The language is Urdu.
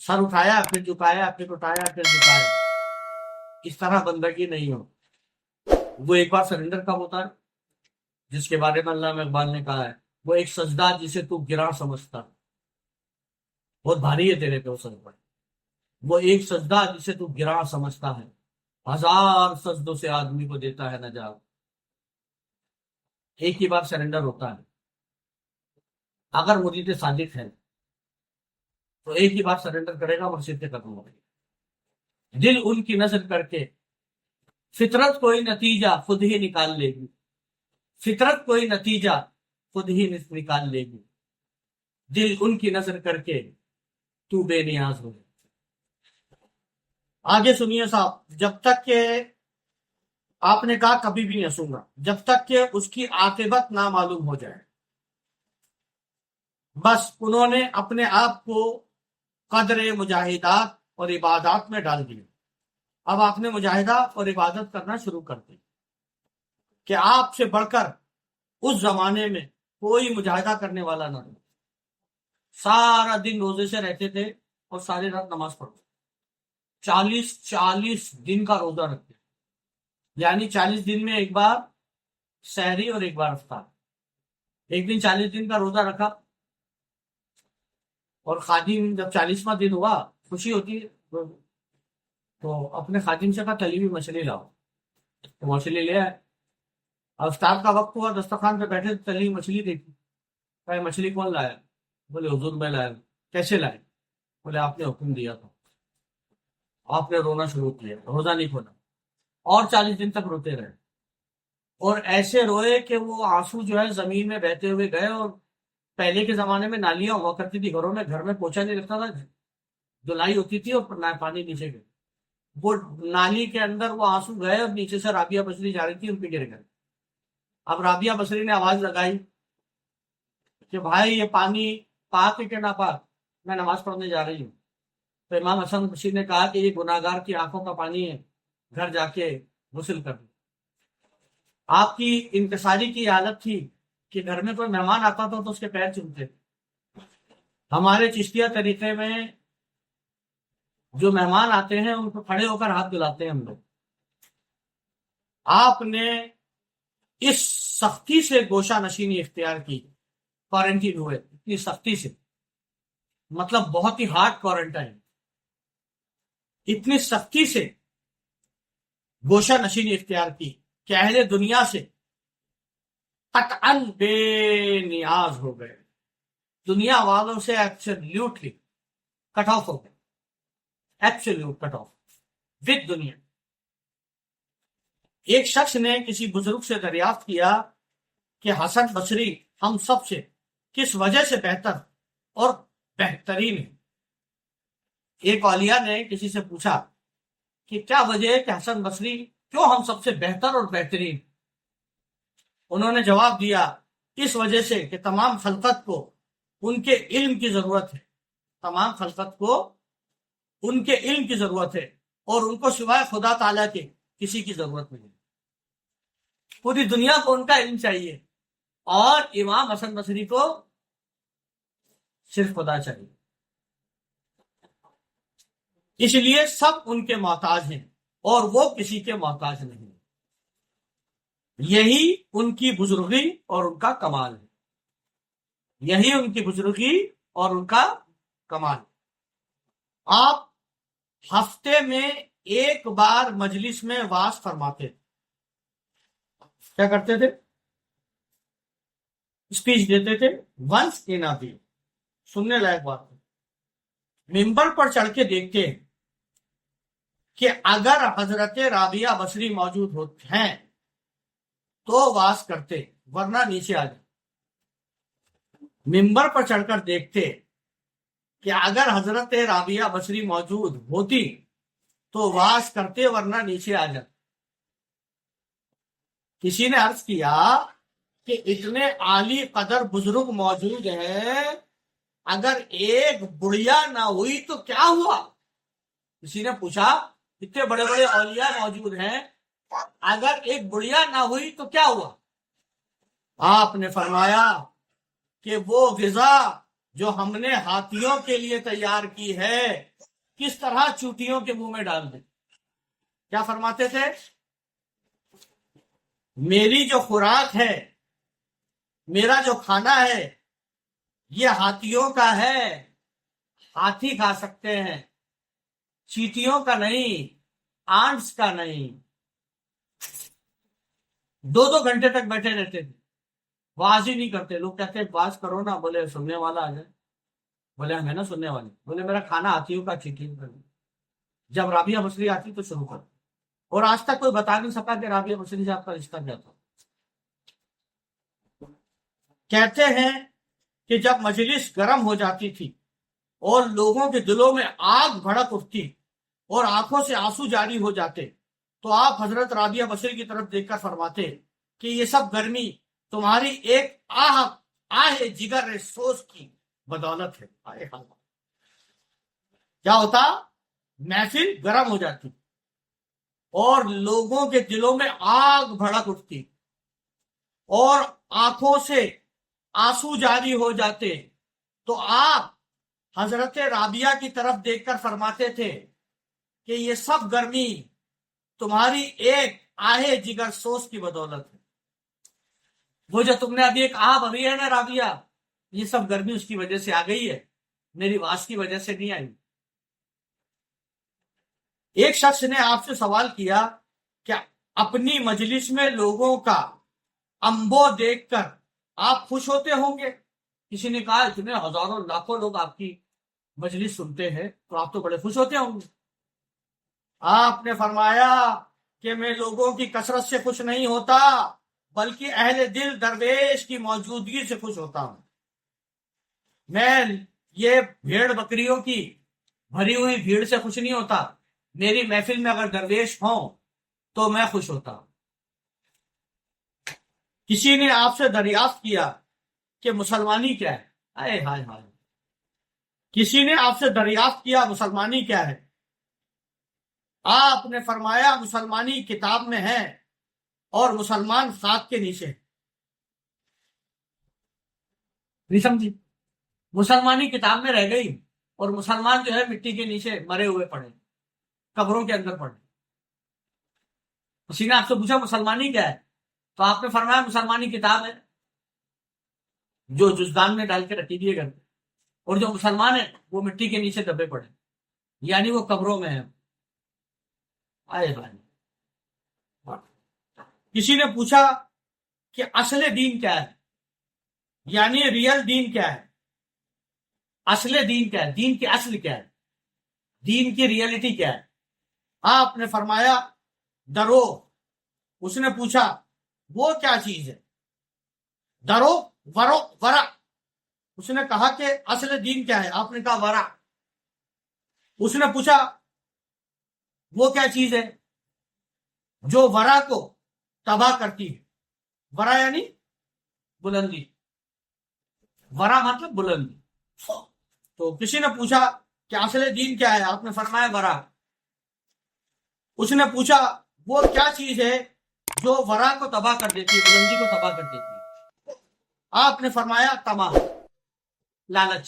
سر اٹھایا پھر جھکایا پھر اٹھایا پھر جھکایا، اس طرح بندگی نہیں ہو۔ وہ ایک بار سرنڈر کب ہوتا ہے، جس کے بارے میں علامہ اقبال نے کہا ہے، وہ ایک سجدہ جسے تو گراں سمجھتا، بہت بھاری ہے تیرے پہ وہ سجدہ، وہ ایک سجدہ جسے تو گراں سمجھتا ہے، ہزار سجدوں سے آدمی کو دیتا ہے نجات۔ ایک ہی بار سرنڈر ہوتا ہے، اگر مرید صادق ہے تو ایک ہی بار سرنڈر کرے گا، مسجد کے ختم ہو گئی۔ دل ان کی نظر کر کے فطرت کوئی نتیجہ خود ہی نکال لے گی، فطرت کوئی نتیجہ خود ہی نکال لے گی، دل ان کی نظر کر کے تو بے نیاز ہو۔ آگے سنیے صاحب، جب تک کہ آپ نے کہا کبھی بھی نہیں ہنسوں گا، جب تک کہ اس کی عاقبت نہ معلوم ہو جائے، بس انہوں نے اپنے آپ کو قدر مجاہدات اور عبادات میں ڈال دیا۔ اب آپ نے مجاہدہ اور عبادت کرنا شروع کر دی کہ آپ سے بڑھ کر اس زمانے میں کوئی مجاہدہ کرنے والا نہ تھا، سارا دن روزے سے رہتے تھے اور ساری رات نماز پڑھتے، 40 دن کا روزہ رکھتے، یعنی 40 دن میں ایک بار سحری اور ایک بار افطار۔ ایک دن 40 دن کا روزہ رکھا، اور خادم جب 40واں دن ہوا خوشی ہوتی ہے تو اپنے خادم سے کہا تلی ہوئی مچھلی لاؤ، تو مچھلی لے آئے۔ افطار کا وقت ہوا، دسترخوان پہ بیٹھے، تلی ہوئی مچھلی دیکھی، کہا مچھلی کون لایا؟ بولے حضور میں لایا۔ کیسے لائے؟ بولے آپ نے حکم دیا تھا۔ آپ نے رونا شروع کیا، روزہ نہیں کھولا، اور 40 دن تک روتے رہے، اور ایسے روئے کہ وہ آنسو جو ہے زمین میں بہتے ہوئے گئے۔ اور پہلے کے زمانے میں نالیاں ہوا کرتی تھی گھروں میں، گھر میں پوچھا نہیں لگتا تھا، دھلائی ہوتی تھی اور پانی نیچے گئے، وہ نالی کے اندر وہ آنسو گئے اور نیچے سے رابعہ بصری جا رہی تھی، ان پہ گر گئے۔ اب رابعہ بصری نے آواز لگائی کہ بھائی یہ پانی پاک ہے کہ نہ پاک، میں نماز پڑھنے جا رہی ہوں۔ تو امام حسن بصری نے کہا کہ یہ گناہگار کی آنکھوں کا پانی ہے، گھر جا کے غسل کر لیں۔ آپ کی انکساری کی حالت تھی کہ گھر میں کوئی مہمان آتا تھا تو اس کے پیر چومتے۔ ہمارے چشتیہ طریقے میں جو مہمان آتے ہیں ان کو کھڑے ہو کر ہاتھ دلاتے ہیں ہم لوگ۔ آپ نے اس سختی سے گوشہ نشینی اختیار کی، کوارنٹین ہوئے اتنی سختی سے، مطلب بہت ہی ہارڈ کوارنٹائن، اتنی سختی سے گوشہ نشینی اختیار کی کہ اہل دنیا سے قطعاً بے نیاز ہو گئے، دنیا والوں سے ایبسلیوٹلی کٹ آف ہو گئے، ایبسلیوٹ کٹ آف ود دنیا۔ ایک شخص نے کسی بزرگ سے دریافت کیا کہ حسن بصری ہم سب سے کس وجہ سے بہتر اور بہترین ہے۔ ایک اولیاء نے کسی سے پوچھا کہ کیا وجہ ہے کہ حسن بصری کیوں ہم سب سے بہتر اور بہترین؟ انہوں نے جواب دیا، اس وجہ سے کہ تمام خلقت کو ان کے علم کی ضرورت ہے، تمام خلقت کو ان کے علم کی ضرورت ہے، اور ان کو سوائے خدا تعالیٰ کے کسی کی ضرورت نہیں ہے۔ پوری دنیا کو ان کا علم چاہیے، اور امام حسن بصری کو صرف خدا چاہیے، اس لیے سب ان کے محتاج ہیں اور وہ کسی کے محتاج نہیں۔ یہی ان کی بزرگی اور ان کا کمال ہے، یہی ان کی بزرگی اور ان کا کمال۔ آپ ہفتے میں ایک بار مجلس میں وعظ فرماتے، کیا کرتے تھے؟ اسپیچ دیتے تھے، ونس ان اے ویک، سننے لائق بات ہے۔ ممبر پر چڑھ کے دیکھتے ہیں کہ اگر حضرت رابعہ بصری موجود ہوتے ہیں تو واز کرتے، ورنہ نیچے آ جائے۔ ممبر پر چڑھ کر دیکھتے کہ اگر حضرت رابعہ بصری موجود ہوتی تو واز کرتے، ورنہ نیچے آ جاتے۔ کسی نے عرض کیا کہ اتنے عالی قدر بزرگ موجود ہیں، اگر ایک بڑھیا نہ ہوئی تو کیا ہوا؟ کسی نے پوچھا اتنے بڑے بڑے اولیاء موجود ہیں، اگر ایک بڑھیا نہ ہوئی تو کیا ہوا؟ آپ نے فرمایا کہ وہ غذا جو ہم نے ہاتھیوں کے لیے تیار کی ہے کس طرح چوٹیوں کے منہ میں ڈال دیں. کیا فرماتے تھے؟ میری جو خوراک ہے، میرا جو کھانا ہے، یہ ہاتھیوں کا ہے، ہاتھی کھا سکتے ہیں، چیٹیوں کا نہیں، آنٹس کا نہیں. 2 گھنٹے تک بیٹھے رہتے تھے، واز ہی نہیں کرتے. لوگ کہتے ہیں باز کرو نا، بولے سننے والا آ جائے. بولے ہم ہے نا سننے والے. بولے میرا کھانا ہاتھیوں کا، چیٹیوں کا. جب رابعہ مصری آتی تو شروع کر. اور آج تک کوئی بتا نہیں سکا کہ رابعہ مصری سے آپ کا رشتہ کیا تھا. کہتے ہیں کہ جب مجلس گرم ہو جاتی تھی اور لوگوں کے دلوں میں آگ بھڑک اٹھتی اور آنکھوں سے آنسو جاری ہو جاتے تو آپ حضرت رابعہ مصری کی طرف دیکھ کر فرماتے کہ یہ سب گرمی تمہاری ایک آہ جگر سوز کی بدولت ہے. کیا ہوتا؟ محفل گرم ہو جاتی اور لوگوں کے دلوں میں آگ بھڑک اٹھتی اور آنکھوں سے آنسو جاری ہو جاتے تو آپ حضرت رابعہ کی طرف دیکھ کر فرماتے تھے کہ یہ سب گرمی تمہاری ایک آہ جگر سوز کی بدولت ہے. وہ جو تم نے ابھی ایک آہ بھری ہے نا رابعہ، یہ سب گرمی اس کی وجہ سے آ گئی ہے، میری واس کی وجہ سے نہیں آئی. ایک شخص نے آپ سے سوال کیا کہ اپنی مجلس میں لوگوں کا انبو دیکھ کر آپ خوش ہوتے ہوں گے؟ کسی نے کہا اتنے ہزاروں لاکھوں لوگ آپ کی مجلس سنتے ہیں تو آپ تو بڑے خوش ہوتے ہوں گے. آپ نے فرمایا کہ میں لوگوں کی کثرت سے خوش نہیں ہوتا بلکہ اہل دل درویش کی موجودگی سے خوش ہوتا ہوں. میں یہ بھیڑ بکریوں کی بھری ہوئی بھیڑ سے خوش نہیں ہوتا. میری محفل میں اگر درویش ہوں تو میں خوش ہوتا ہوں. کسی نے آپ سے دریافت کیا کہ مسلمانی کیا ہے؟ ہائے ہائے ہائے. کسی نے آپ سے دریافت کیا مسلمانی کیا ہے؟ آپ نے فرمایا مسلمانی کتاب میں ہے اور مسلمان خاک کے نیچے. نہیں سمجھی؟ مسلمانی کتاب میں رہ گئی اور مسلمان جو ہے مٹی کے نیچے مرے ہوئے پڑے، قبروں کے اندر پڑے. کسی نے آپ سے پوچھا مسلمانی کیا ہے تو آپ نے فرمایا مسلمانی کتاب ہے جو جزدان میں ڈال کے رکھی دیے گئے، اور جو مسلمان ہیں وہ مٹی کے نیچے دبے پڑے، یعنی وہ قبروں میں ہیں. آئے بھائی. کسی نے پوچھا کہ اصل دین کیا ہے، یعنی ریئل دین کیا ہے؟ اصل دین کیا ہے؟ دین کی اصل کیا ہے؟ دین کی ریئلٹی کیا ہے؟ آپ نے فرمایا درو. اس نے پوچھا وہ کیا چیز ہے؟ درو ورو ورا. اس نے کہا کہ اصل دین کیا ہے؟ آپ نے کہا ورا. اس نے پوچھا وہ کیا چیز ہے جو ورا کو تباہ کرتی ہے؟ ورا یعنی بلندی، ورا مطلب بلندی. تو کسی نے پوچھا کہ اصل دین کیا ہے؟ آپ نے فرمایا ورا. اس نے پوچھا وہ کیا چیز ہے جو ورا کو تباہ کر دیتی ہے، بلندی کو تباہ کر دیتی ہے؟ آپ نے فرمایا طمع، لالچ.